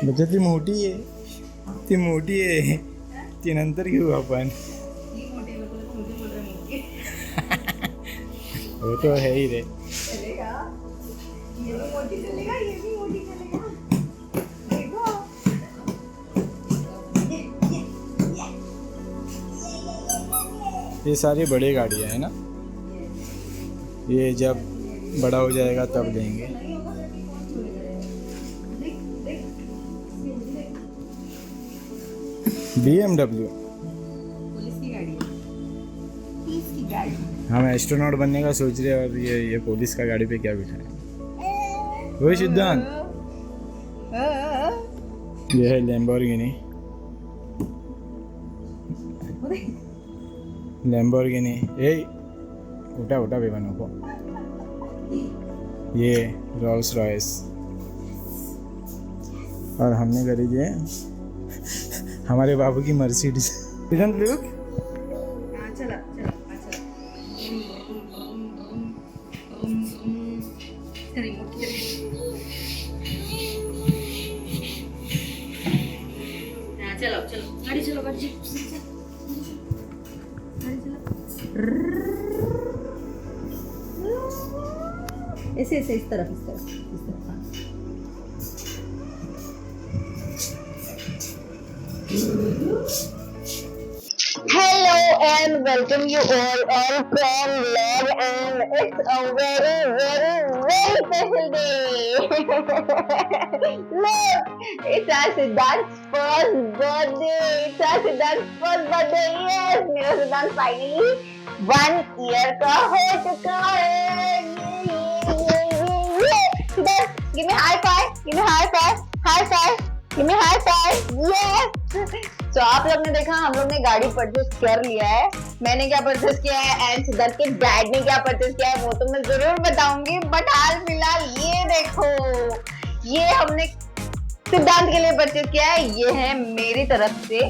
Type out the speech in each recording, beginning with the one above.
बच्चा ती मोठी आहे, ती मोठी आहे, ती नंतर घेऊ आपण. वो तो है ही रे. चलेगा, ये भी मोटी चलेगा, ये भी मोटी चलेगा. देखो. ये सारी बड़ी गाड़ियाँ है ना, ये जब बड़ा हो जाएगा तब लेंगे. BMW. पुलिस की गाड़ी है. पुलिस की गाड़ी. हम एस्ट्रोनॉट बनने का सोच रहे हैं और ये पुलिस का गाड़ी पे क्या बिठा है. वो सिद्धांत, ये है लैम्बोर्गिनी. लैम्बोर्गिनी. ए उठा उठा भी बनो को. ये रोल्स रॉयस. और हमने खरीदी है हमारे बाबू की मर्सिडीज. Didn't look? हाँ चला चला चला. रिमोट हाँ चलो चलो गाड़ी चलो गाड़ी चलो गाड़ी चलो. ऐसे ऐसे इस तरफ इस तरफ इस तरफ. हाँ. Hello and welcome you all on Pram Vlog, and it's a very special day. Look, it's our Siddharth's first birthday. It's our Siddharth's first birthday. Yes, मेरा सिद्धांत finally 1 year का हो चुका है. Siddharth, give me high five. Give me high five. High five. Give me high five. Yes. तो आप लोग ने देखा हम लोग ने गाड़ी परचेस कर लिया है. मैंने क्या परचेस किया है एंड सिद्धार्थ के डैड ने क्या परचेस किया है वो तो मैं जरूर बताऊंगी. बट हाल फिलहाल ये देखो, ये हमने सिद्धांत के लिए परचेस किया है. ये है मेरी तरफ से,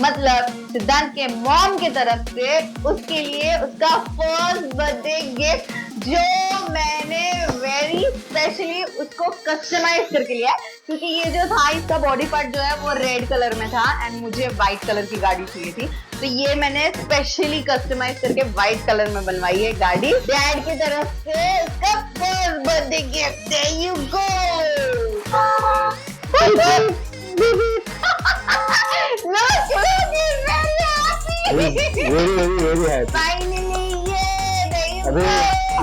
मतलब सिद्धांत के मॉम की तरफ से उसके लिए उसका फर्स्ट बर्थडे गिफ्ट, जो मैंने वेरी स्पेशली उसको कस्टमाइज करके लिया है. क्योंकि ये जो था इसका बॉडी पार्ट जो है वो रेड कलर में था एंड मुझे व्हाइट कलर की गाड़ी चाहिए थी. तो ये मैंने स्पेशली कस्टमाइज करके व्हाइट कलर में बनवाई है गाड़ी. डैड की तरफ से उसका first birthday gift. There you go. very happy. Finally, yeah, अबे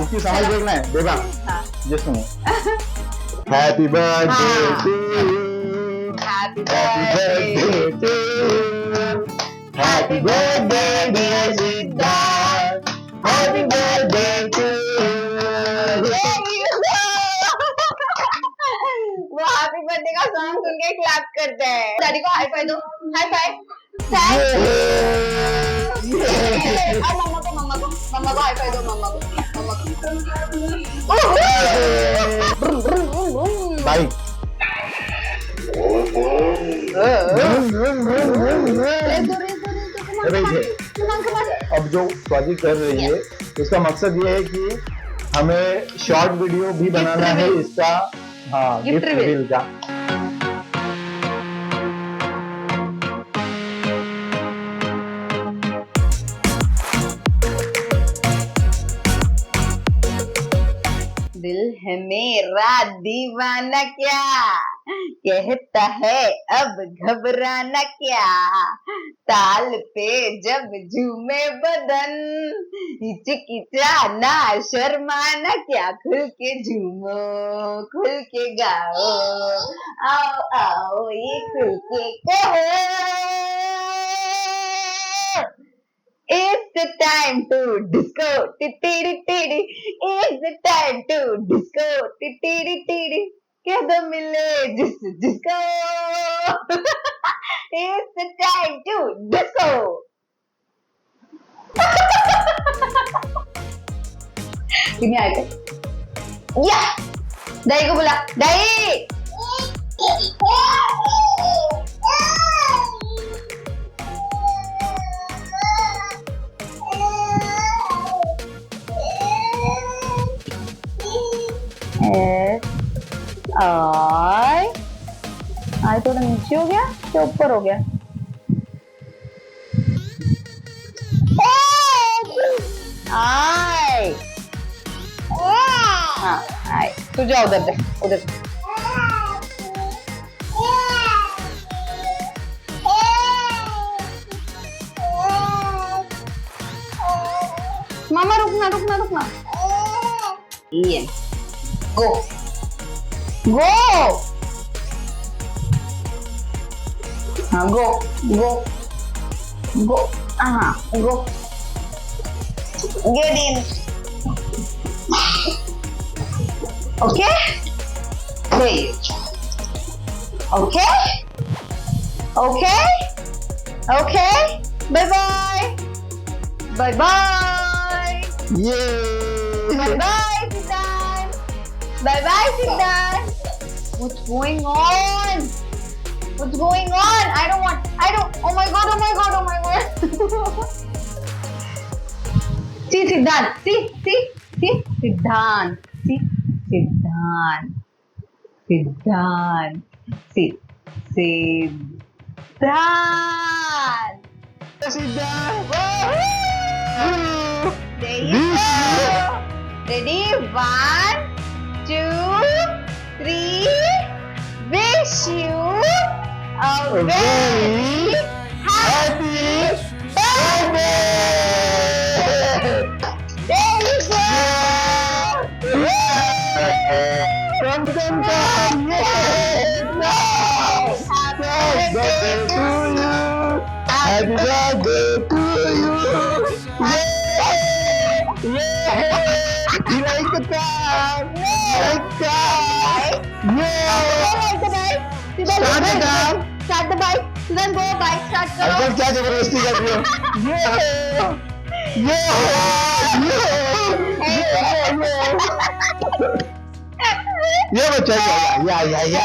इसकी समझ देखना है. देखा जस्ट सुनो. Happy birthday to you. Happy Happy birthday to you. Happy birthday dear Siddharth. Happy birthday to you. वो हैप्पी बर्थडे का सॉन्ग सुन के क्लैप करते हैं. डैडी को हाई फाइव दो. High five. और मम्मा को हाई फाइव दो. मम्मा को Bye. अब जो प्रोजेक्ट कर रही है उसका मकसद ये है कि हमें शॉर्ट वीडियो भी बनाना है इसका. हाँ, गिफ्ट रिवील का. दिल है मेरा दीवाना क्या कहता है अब घबराना क्या. ताल पे जब झूमे बदन हिचकिचाना शर्माना क्या. खुल के झूमो खुल के गाओ, आओ आओ ये खुल के कहो. It's the time to disco, titty titty. It's the time to disco, titty titty. कह दो मिले जिसको. It's the time to disco. कितनी आए थे? या दाई को बुला. दाई. आई थोड़ा नीचे हो गया या ऊपर हो गया? आई हाँ आई, तू जा उधर दे, उधर। मामा रुकना रुकना रुकना। ये गो गो, हाँ गो गो गो, हाँ गो, get in, okay, wait, okay, okay, okay, bye bye, bye bye, bye bye Siddharth, bye bye Siddharth. What's going on? What's going on? I don't, oh my god, oh my god, oh my god. See Siddharth, see Siddharth, see Siddharth, Siddharth, see Siddharth. There you go. Ready? 1, 2, 3. Wish you a very happy birthday. There you go. Come. Happy birthday to you. Happy birthday to you. You like the time? Like that? Start the bike. Then go bike start करो. अब क्या जबरदस्ती कर रही हो? ये बच्चा या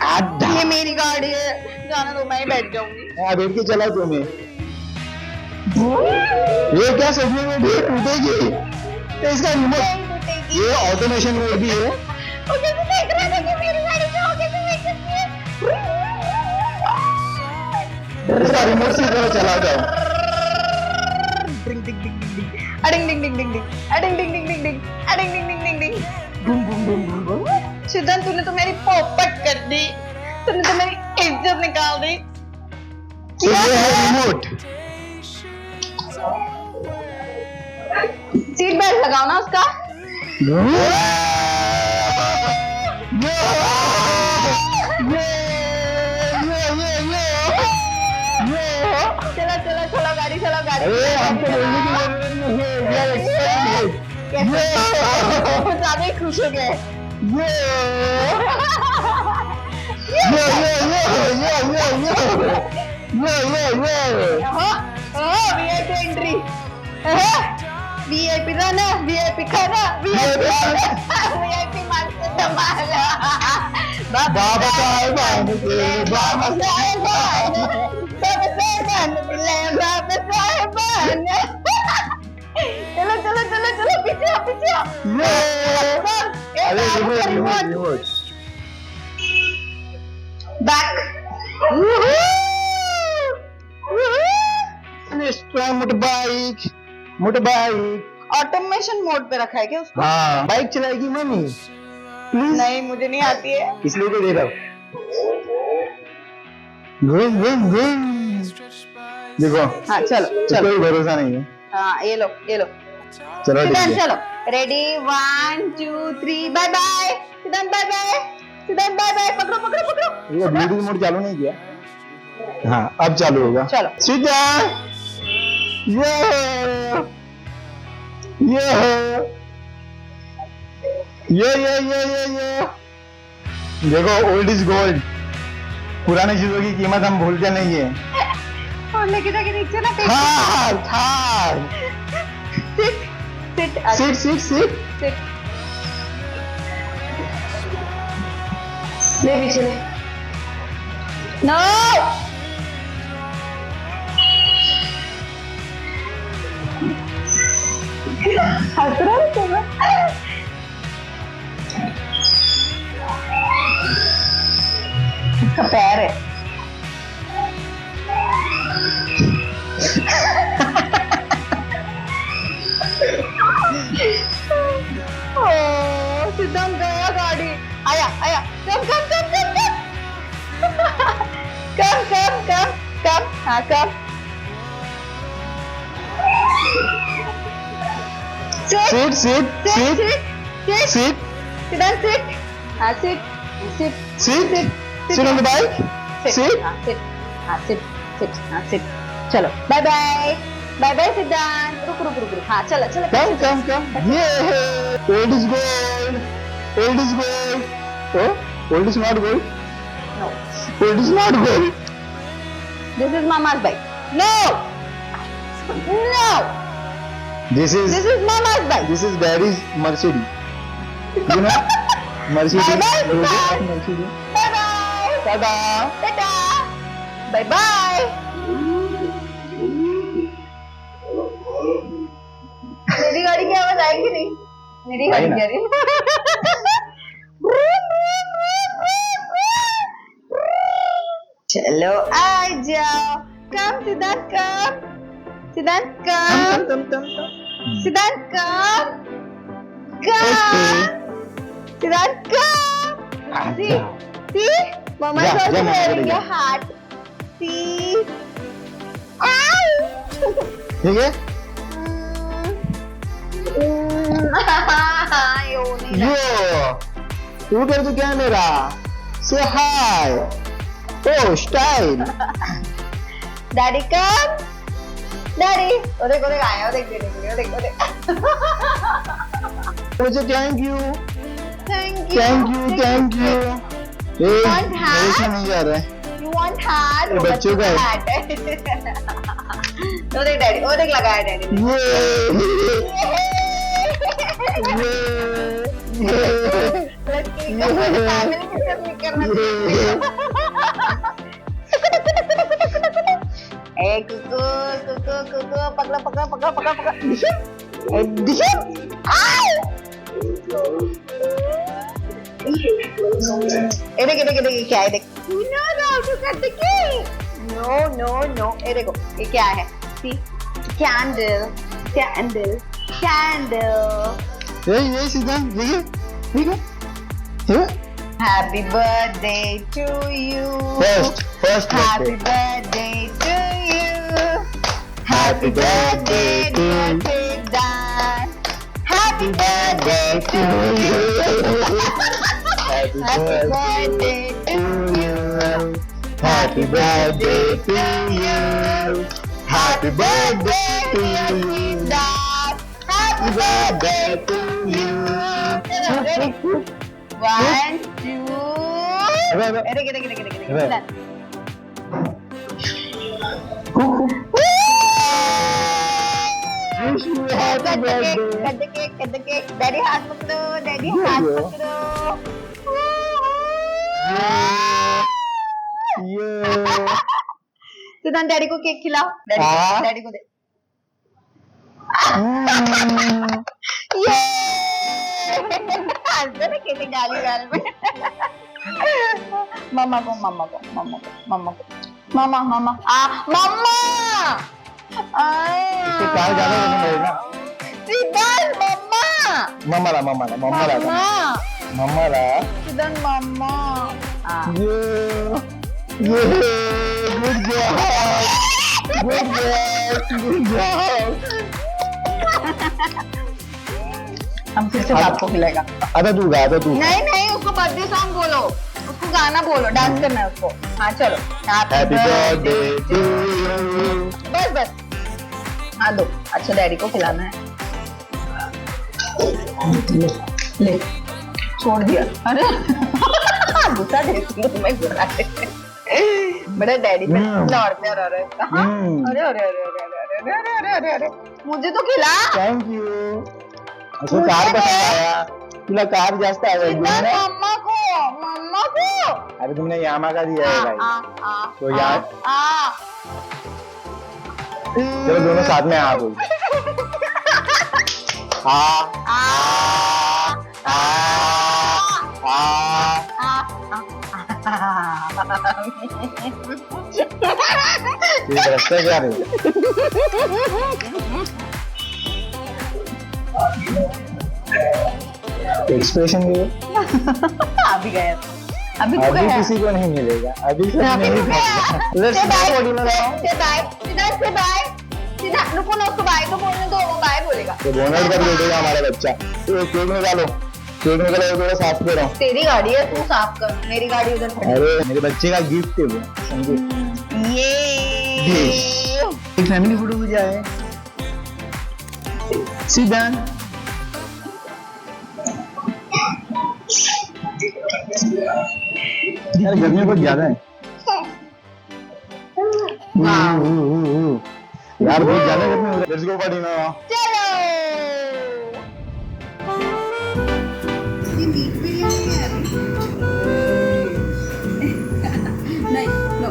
आधा। ये मेरी गाड़ी है, जाना दो, मैं ही बैठ जाऊंगी। हाँ बैठ के चला तुम्हें। ये क्या सपने में भी टूटेगी? इसका रिमोट, ये ऑटोमेशन मोड भी है। वो कैसे देख रहा था कि मेरी गाड़ी से होके भी देख सकती है? इसका रिमोट से जरा चला जाओ। Ding ding ding ding ding, अडिंग डिंग डिंग डिंग डिंग, अडिंग डिंग डिंग डिंग डिंग, अडिंग ding ding ding ding, boom boom boom boom boom. Siddhant तूने तो मेरी पोपट कर दी, तूने तो मेरी इज्जत निकाल दी। ये है रिमोट। सीट बेल्ट लगाओ ना उसका। चलो चलो चलो गाड़ी चलो गाड़ी। हमको बोलने की जरूरत नहीं है। कुछ ज्यादा ही खुश हो गए। VIP एंट्री, VIP जाना, VIP खाना, VIP मांगते संभाला। बाबा साहब बाबा साहब। चलो चलो चलो चलो पीछे आओ पीछे आओ। अरे remote back. Motorbike automation mode पे रखा है क्या उसको? हाँ बाइक चलाएगी मम्मी प्लीज। नहीं मुझे नहीं आती है, इसलिए तो दे रहा हूँ। घूम घूम घूम देखो। हाँ चलो चलो, कोई भरोसा नहीं है। हाँ ये लो ये लो। चलो सिद्धांत चलो, रेडी 1 2 3 बाय बाय। सिद्धांत बाय बाय, सिद्धांत बाय बाय। पकड़ो पकड़ो पकड़ो। ये ब्लूटूथ मोड चालू नहीं किया। हाँ अब चालू होगा। चलो सिद्धांत ये देखो ओल्ड इज गोल्ड। पुरानी चीजों की कीमत हम भूलते नहीं है। और लेके जाके नीचे ना फेंक। Thar sit sit sit sit sit. ले पीछे ले। नो हंस रहा है तुम? पैर है। ओ सिद्धांत गया गाड़ी। आया आया कम कम कम कम कम कम कम कम कम हाँ कम। Sit, sit, sit, sit sit, सिद्धांत sit हाँ sit sit sit, sit on the bike. Sit. हाँ sit हाँ sit sit हाँ sit। चलो बाय बाय बाय बाय सिद्धांत। रुक रुक रुक रुक हाँ चलो चलो Come, come, come. Yeah. Old is gold. Old is gold. Oh, old is not gold. No, Old is not gold. this is mama's bike. No, no, This is this is mama's bike. this is daddy's Mercedes. You know, Mercedes. Bye-bye, You know Siddharth. Mercedes. Bye bye. Ta-da. Ta-ta. Bye bye. मेरी गाड़ी की आवाज आएगी नहीं? मेरी गाड़ी आई ना। कह रही। चलो आ जाओ। कम सिद्धांत कम। सिद्धांत कम। सिद्धांत कम। कम। सिद्धांत कम। See, see, Mama is Yeah, also yeah, wearing yeah. a hat. See, ow. ठीक है? यो नहीं लगा। Yo, look at the camera. Say hi. Oh, style. Daddy come. Daddy, ओ देख आया, ओ देख देख देख देख देख। मुझे thank you. Thank you. Thank you, thank you. Want hat? मेरे से नहीं जा रहा है. You want hat? ये बच्चों का है. hat है। ओ देख डैडी, ओ देख लगाया डैडी ने। फैमिली के साथ नहीं करना ए कुकू कुकू कुकू पकड़ो पकड़ो पकड़ो पकड़ो पकड़ो डिशम डिशम आओ ए देख क्या है देख no no to cut the cake no no no ए देखो ये क्या है सी कैंडल कैंडल कैंडल ये सीधा ठीक है Happy birthday to you. First Happy birthday. birthday to you. Happy birthday dear Siddharth. Happy birthday to you. Happy Happy birthday to you. Happy birthday to you. Happy birthday to you. Siddharth. Happy birthday to you. One, two. Wish you happy birthday. Cut the cake. Daddy हाथ पकड़ो. Daddy हाथ पकड़ो. Yeah. सिद्धांत daddy को cake खिलाओ. Daddy को दे. ये हंसते ना केक डाली गाल में. मम्मा को मम्मा इसके कार ज्यादा पसंद है ना सिद्धांत मम्मा सिद्धांत मम्मा good job. हम फिर से बाप को खिलाएगा. आधा तू नहीं उसको बर्थडे सॉन्ग बोलो, उसको गाना बोलो, डांस करना है उसको. हाँ चलो. Happy birthday to you. बस हाँ दो. अच्छा डैडी को खिलाना है. ले छोड़ दिया. अरे गुस्सा देती मैं गुस्सा बड़ा डैडी पे लौटते आ रहा है. अरे मुझे तो खिला. Thank you. असं कार पसंद आया. तुला कार जास्त आवडली ना. मम्मा को अरे तुमने यामा का दिया है भाई. तो यार चलो दोनों साथ में आ बोल. आ ये रास्ता क्या है? एक्सप्रेशन ये अभी गया, अभी तो अभी गया। किसी को नहीं मिलेगा, अभी सब अभी नहीं तो गया। Let's Say bye, body में लगाओ। say bye, Siddharth say bye। Siddharth रुको ना, उसको बाय तो बोलने दो, वो बाय बोलेगा। तो बोनट पर बैठेगा हमारा बच्चा। तो केक निकालो, केक निकालो, थोड़ा साफ दे रहा हूँ। तेरी गाड़ी है, तू साफ कर, मेरी गाड़ी उधर खड़ी है। अरे मेरे बच्चे का गिफ्ट है वो, समझे? ये एक फैमिली फोटो मुझे आए। Sit down। यार गर्मी बहुत ज्यादा है। यार बहुत ज्यादा गर्मी हो रही है। Let's go for dinner now। चलो। नहीं नो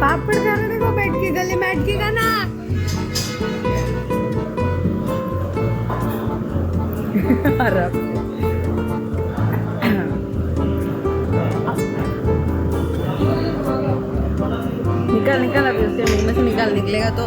पापड़ खाने को बैठ के गले में अटकेगा ना अरे निकाल निकाल अभी उसके मुंह में से निकाल निकलेगा तो